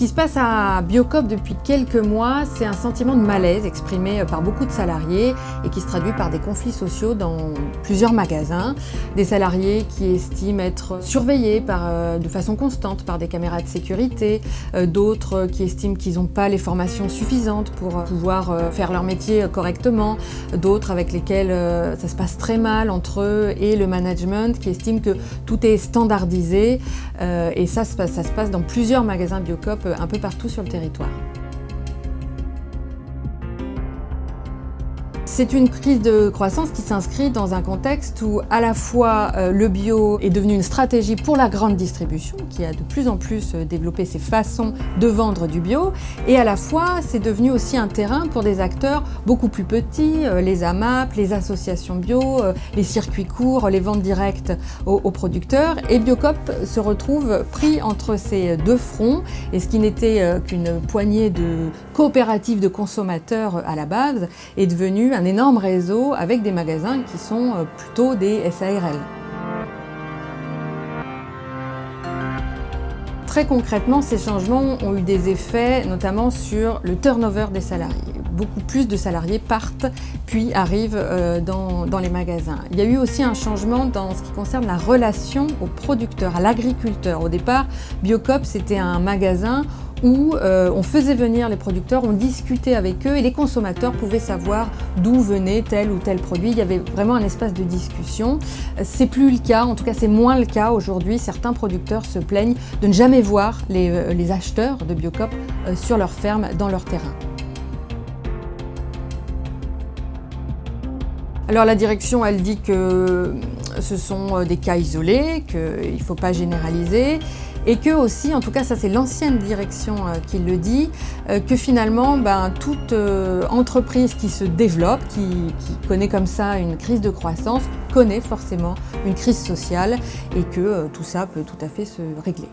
qui se passe à Biocoop depuis quelques mois, c'est un sentiment de malaise exprimé par beaucoup de salariés et qui se traduit par des conflits sociaux dans plusieurs magasins. Des salariés qui estiment être surveillés de façon constante par des caméras de sécurité, d'autres qui estiment qu'ils n'ont pas les formations suffisantes pour pouvoir faire leur métier correctement, d'autres avec lesquels ça se passe très mal entre eux et le management qui estime que tout est standardisé et ça se passe dans plusieurs magasins Biocoop un peu partout sur le territoire. C'est une crise de croissance qui s'inscrit dans un contexte où à la fois le bio est devenu une stratégie pour la grande distribution qui a de plus en plus développé ses façons de vendre du bio et à la fois c'est devenu aussi un terrain pour des acteurs beaucoup plus petits, les AMAP, les associations bio, les circuits courts, les ventes directes aux producteurs et Biocoop se retrouve pris entre ces deux fronts et ce qui n'était qu'une poignée de coopératives de consommateurs à la base est devenu un énorme réseau avec des magasins qui sont plutôt des SARL. Très concrètement, ces changements ont eu des effets notamment sur le turnover des salariés. Beaucoup plus de salariés partent puis arrivent dans les magasins. Il y a eu aussi un changement dans ce qui concerne la relation au producteur, à l'agriculteur. Au départ, Biocoop, c'était un magasin où on faisait venir les producteurs, on discutait avec eux et les consommateurs pouvaient savoir d'où venait tel ou tel produit. Il y avait vraiment un espace de discussion. C'est plus le cas, en tout cas c'est moins le cas aujourd'hui. Certains producteurs se plaignent de ne jamais voir les acheteurs de Biocoop sur leur ferme, dans leur terrain. Alors la direction, elle dit que ce sont des cas isolés, qu'il ne faut pas généraliser et que aussi, en tout cas ça c'est l'ancienne direction qui le dit, que finalement toute entreprise qui se développe, qui connaît comme ça une crise de croissance, connaît forcément une crise sociale et que tout ça peut tout à fait se régler.